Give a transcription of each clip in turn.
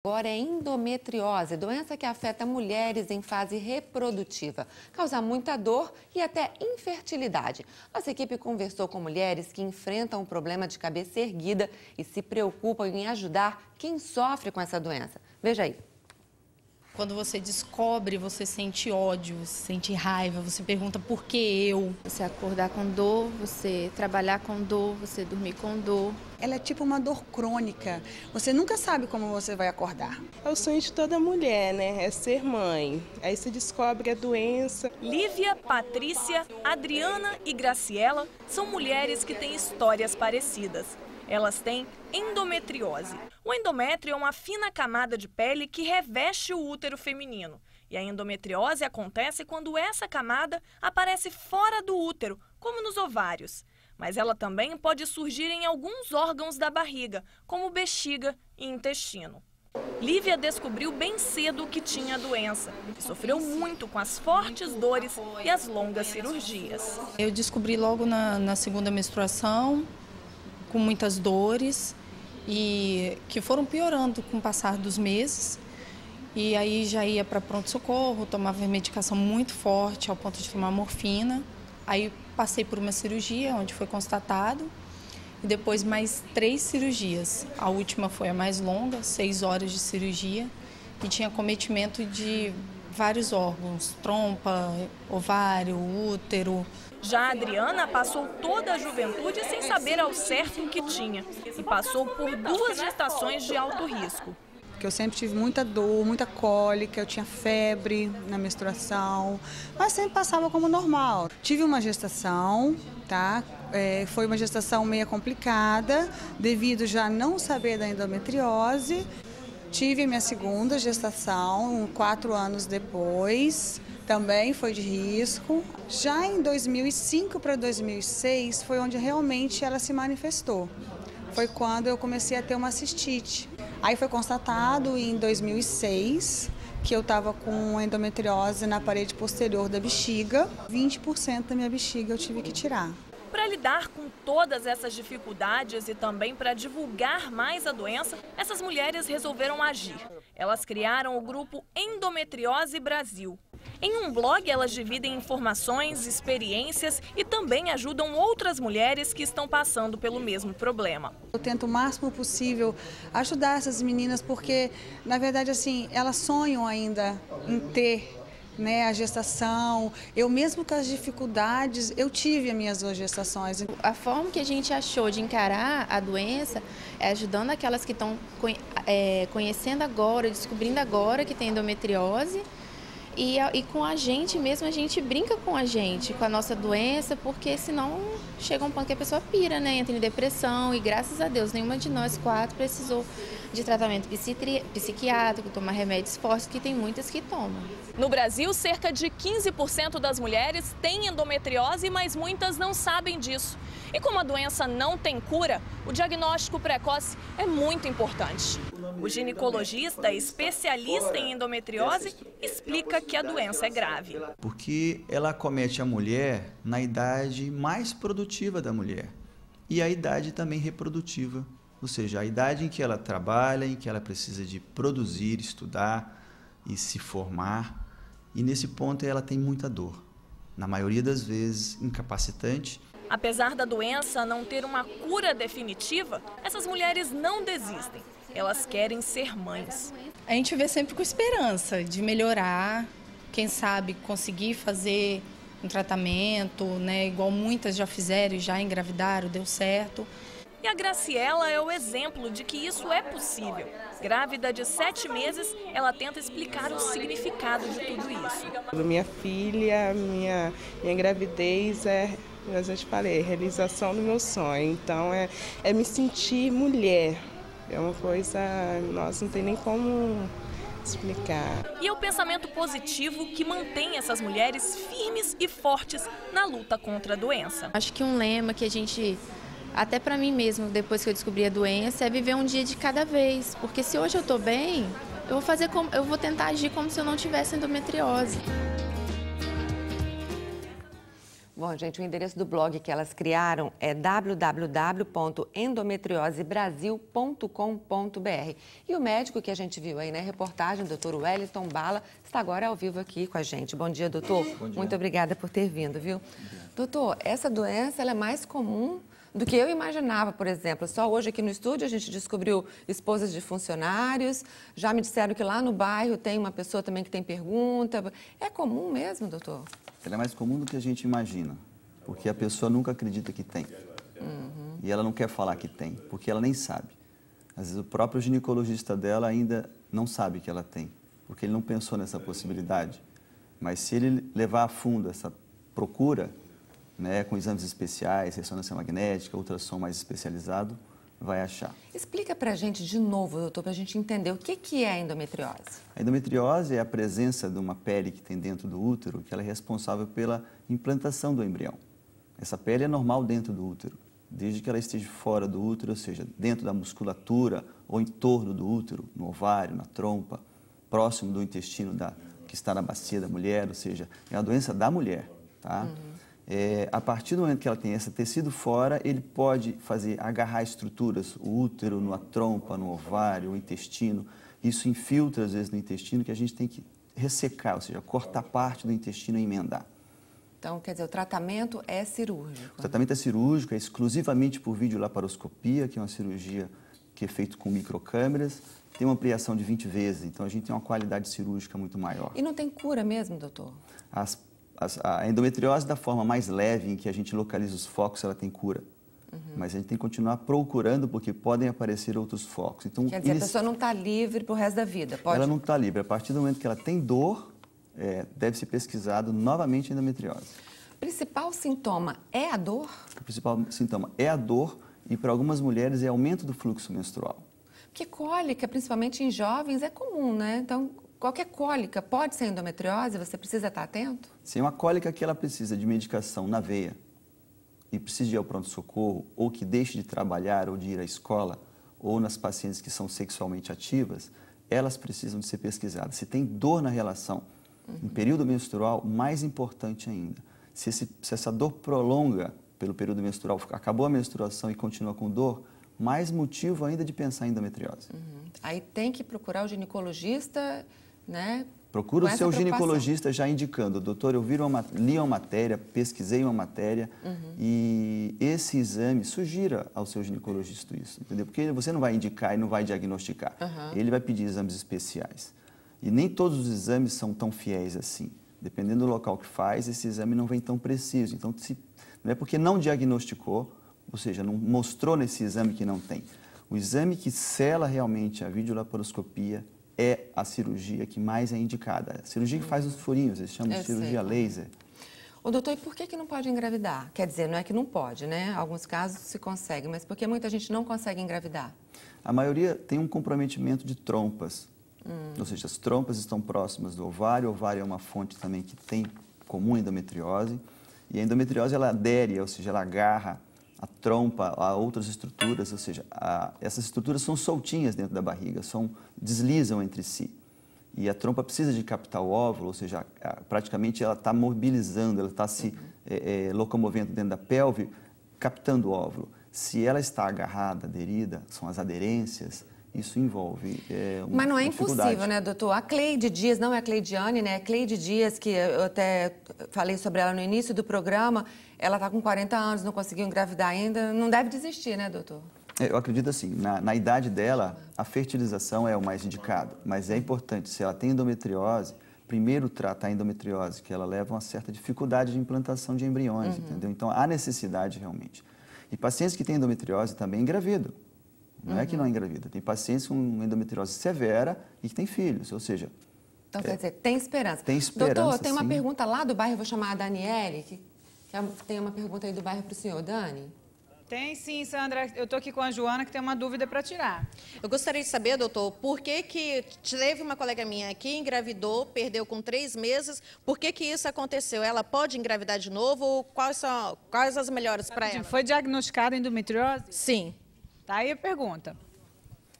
Agora é endometriose, doença que afeta mulheres em fase reprodutiva. Causa muita dor e até infertilidade. Nossa equipe conversou com mulheres que enfrentam o problema de cabeça erguida e se preocupam em ajudar quem sofre com essa doença. Veja aí. Quando você descobre, você sente ódio, você sente raiva, você pergunta por que eu? Você acordar com dor, você trabalhar com dor, você dormir com dor. Ela é tipo uma dor crônica, você nunca sabe como você vai acordar. É o sonho de toda mulher, né? É ser mãe. Aí você descobre a doença. Lívia, Patrícia, Adriana e Graciela são mulheres que têm histórias parecidas. Elas têm endometriose. O endométrio é uma fina camada de pele que reveste o útero feminino. E a endometriose acontece quando essa camada aparece fora do útero, como nos ovários. Mas ela também pode surgir em alguns órgãos da barriga, como bexiga e intestino. Lívia descobriu bem cedo que tinha a doença e sofreu muito com as fortes dores e as longas cirurgias. Eu descobri logo na segunda menstruação, com muitas dores e que foram piorando com o passar dos meses. E aí já ia para pronto-socorro, tomava medicação muito forte ao ponto de tomar morfina. Aí passei por uma cirurgia onde foi constatado e depois mais 3 cirurgias. A última foi a mais longa, 6 horas de cirurgia e tinha acometimento de vários órgãos, trompa, ovário, útero. Já a Adriana passou toda a juventude sem saber ao certo o que tinha e passou por 2 gestações de alto risco. Porque eu sempre tive muita dor, muita cólica, eu tinha febre na menstruação, mas sempre passava como normal. Tive uma gestação, tá? Foi uma gestação meio complicada, devido já não saber da endometriose. Tive a minha segunda gestação, 4 anos depois, também foi de risco. Já em 2005 para 2006 foi onde realmente ela se manifestou. Foi quando eu comecei a ter uma cistite. Aí foi constatado em 2006 que eu estava com endometriose na parede posterior da bexiga. 20% da minha bexiga eu tive que tirar. Para lidar com todas essas dificuldades e também para divulgar mais a doença, essas mulheres resolveram agir. Elas criaram o grupo Endometriose Brasil. Em um blog, elas dividem informações, experiências e também ajudam outras mulheres que estão passando pelo mesmo problema. Eu tento o máximo possível ajudar essas meninas porque, na verdade, assim, elas sonham ainda em ter, né, a gestação. Eu mesmo com as dificuldades, eu tive as minhas 2 gestações. A forma que a gente achou de encarar a doença é ajudando aquelas que estão conhecendo agora, descobrindo agora que tem endometriose. E com a gente mesmo, a gente brinca com a nossa doença, porque senão chega um ponto que a pessoa pira, né? Entra em depressão e graças a Deus nenhuma de nós 4 precisou de tratamento psiquiátrico, tomar remédios fortes, que tem muitas que tomam. No Brasil, cerca de 15% das mulheres têm endometriose, mas muitas não sabem disso. E como a doença não tem cura, o diagnóstico precoce é muito importante. O ginecologista, especialista em endometriose, explica que a doença é grave. Porque ela acomete a mulher na idade mais produtiva da mulher e a idade também reprodutiva, ou seja, a idade em que ela trabalha, em que ela precisa de produzir, estudar e se formar. E nesse ponto ela tem muita dor, na maioria das vezes incapacitante. Apesar da doença não ter uma cura definitiva, essas mulheres não desistem. Elas querem ser mães. A gente vê sempre com esperança de melhorar, quem sabe conseguir fazer um tratamento, né, igual muitas já fizeram e já engravidaram, deu certo. E a Graciela é o exemplo de que isso é possível. Grávida de 7 meses, ela tenta explicar o significado de tudo isso. Minha filha, minha gravidez como eu já te falei, realização do meu sonho. Então é me sentir mulher. É uma coisa, nossa, não tem nem como explicar. E é o pensamento positivo que mantém essas mulheres firmes e fortes na luta contra a doença. Acho que um lema que a gente, até para mim mesmo, depois que eu descobri a doença, é viver um dia de cada vez. Porque se hoje eu estou bem, eu vou tentar agir como se eu não tivesse endometriose. Bom, gente, o endereço do blog que elas criaram é www.endometriosebrasil.com.br. E o médico que a gente viu aí na reportagem, o doutor Wellington Bala, está agora ao vivo aqui com a gente. Bom dia, doutor. Bom dia. Muito obrigada por ter vindo, viu? Doutor, essa doença ela é mais comum do que eu imaginava, por exemplo. Só hoje aqui no estúdio a gente descobriu esposas de funcionários. Já me disseram que lá no bairro tem uma pessoa também que tem pergunta. É comum mesmo, doutor? Ela é mais comum do que a gente imagina, porque a pessoa nunca acredita que tem. E ela não quer falar que tem, porque ela nem sabe. Às vezes o próprio ginecologista dela ainda não sabe que ela tem, porque ele não pensou nessa possibilidade. Mas se ele levar a fundo essa procura, né, com exames especiais, ressonância magnética, ultrassom mais especializado, vai achar. Explica pra gente de novo, doutor, pra gente entender o que é a endometriose. A endometriose é a presença de uma pele que tem dentro do útero, que ela é responsável pela implantação do embrião. Essa pele é normal dentro do útero, desde que ela esteja fora do útero, ou seja, dentro da musculatura ou em torno do útero, no ovário, na trompa, próximo do intestino que está na bacia da mulher, ou seja, é uma doença da mulher, tá? A partir do momento que ela tem esse tecido fora, ele pode agarrar estruturas, o útero, na trompa, no ovário, o intestino. Isso infiltra, às vezes, no intestino, que a gente tem que ressecar, ou seja, cortar parte do intestino e emendar. Então, quer dizer, o tratamento é cirúrgico? O tratamento é cirúrgico, é exclusivamente por videolaparoscopia, que é uma cirurgia que é feita com microcâmeras. Tem uma ampliação de 20 vezes, então a gente tem uma qualidade cirúrgica muito maior. E não tem cura mesmo, doutor? A endometriose, da forma mais leve, em que a gente localiza os focos, ela tem cura. Mas a gente tem que continuar procurando, porque podem aparecer outros focos. Então, quer dizer, a pessoa não está livre para o resto da vida? Pode... Ela não está livre. A partir do momento que ela tem dor, deve ser pesquisado novamente a endometriose. O principal sintoma é a dor? O principal sintoma é a dor e, para algumas mulheres, é aumento do fluxo menstrual. Porque cólica, principalmente em jovens, é comum, né? Então, qualquer cólica pode ser endometriose? Você precisa estar atento? Se é uma cólica que ela precisa de medicação na veia e precisa ir ao pronto-socorro, ou que deixe de trabalhar ou de ir à escola, ou nas pacientes que são sexualmente ativas, elas precisam de ser pesquisadas. Se tem dor na relação, em período menstrual, mais importante ainda. Se essa dor prolonga pelo período menstrual, acabou a menstruação e continua com dor, mais motivo ainda de pensar em endometriose. Aí tem que procurar o ginecologista, né? Procura o seu ginecologista já indicando, doutor, eu li uma matéria, pesquisei uma matéria e esse exame, sugira ao seu ginecologista isso, entendeu? Porque você não vai indicar e não vai diagnosticar, ele vai pedir exames especiais. E nem todos os exames são tão fiéis assim. Dependendo do local que faz, esse exame não vem tão preciso. Então, não é porque não diagnosticou, ou seja, não mostrou nesse exame que não tem. O exame que sela realmente a videolaparoscopia é a cirurgia que mais é indicada. A cirurgia que faz os furinhos, eles chamam de cirurgia laser. Ô, doutor, e por que não pode engravidar? Quer dizer, não é que não pode, né? Alguns casos se consegue, mas por que muita gente não consegue engravidar? A maioria tem um comprometimento de trompas. Ou seja, as trompas estão próximas do ovário. O ovário é uma fonte também que tem comum endometriose. E a endometriose, ela adere, ou seja, ela agarra a trompa a outras estruturas, ou seja, essas estruturas são soltinhas dentro da barriga, deslizam entre si. E a trompa precisa de captar o óvulo, ou seja, praticamente ela está mobilizando, ela está se locomovendo dentro da pelve, captando o óvulo. Se ela está agarrada, aderida, são as aderências, isso envolve Mas não é impossível, né, doutor? A Cleide Dias, não é a Cleidiane, né? A Cleide Dias, que eu até falei sobre ela no início do programa, ela está com 40 anos, não conseguiu engravidar ainda, não deve desistir, né, doutor? Eu acredito assim, na idade dela, a fertilização é o mais indicado, mas é importante, se ela tem endometriose, primeiro tratar a endometriose, que ela leva a uma certa dificuldade de implantação de embriões, entendeu? Então, há necessidade realmente. E pacientes que têm endometriose também engravidam. Não é que não engravida. Tem pacientes com endometriose severa e que têm filhos, ou seja... Então, quer dizer, tem esperança. Tem esperança, doutor, tem uma sim. pergunta lá do bairro, eu vou chamar a Daniele, que tem uma pergunta aí do bairro para o senhor. Dani? Tem sim, Sandra. Eu estou aqui com a Joana, que tem uma dúvida para tirar. Eu gostaria de saber, doutor, por que teve uma colega minha que engravidou, perdeu com 3 meses, por que isso aconteceu? Ela pode engravidar de novo? Quais as melhores para ela? Foi diagnosticada endometriose? Sim. Tá aí a pergunta.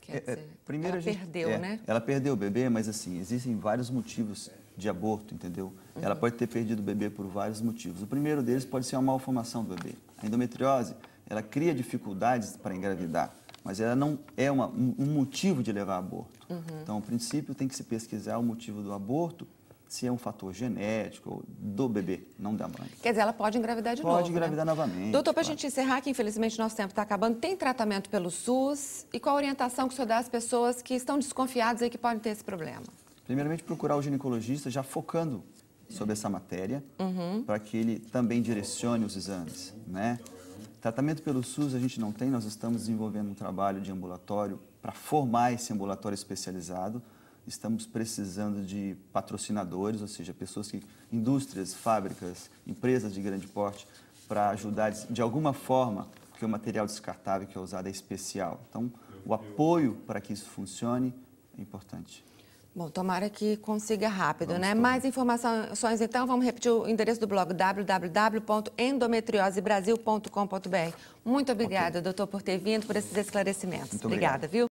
Quer dizer, primeiro ela perdeu, né? Ela perdeu o bebê, mas assim, existem vários motivos de aborto, entendeu? Ela pode ter perdido o bebê por vários motivos. O primeiro deles pode ser uma malformação do bebê. A endometriose, ela cria dificuldades para engravidar, mas ela não é um motivo de levar a aborto. Então, o princípio tem que se pesquisar o motivo do aborto, se é um fator genético do bebê, não da mãe. Quer dizer, ela pode engravidar de novo, Pode engravidar novamente. Doutor, para a gente encerrar, que infelizmente nosso tempo está acabando, tem tratamento pelo SUS? E qual a orientação que o senhor dá às pessoas que estão desconfiadas e que podem ter esse problema? Primeiramente, procurar o ginecologista já focando sobre essa matéria, para que ele também direcione os exames, né? Tratamento pelo SUS a gente não tem, nós estamos desenvolvendo um trabalho de ambulatório para formar esse ambulatório especializado. Estamos precisando de patrocinadores, ou seja, pessoas indústrias, fábricas, empresas de grande porte, para ajudar de alguma forma, porque o material descartável que é usado é especial. Então, o apoio para que isso funcione é importante. Bom, tomara que consiga rápido, né? Mais informações, então, vamos repetir o endereço do blog, www.endometriosebrasil.com.br. Muito obrigada, doutor, por ter vindo, por esses esclarecimentos. Muito obrigada, viu?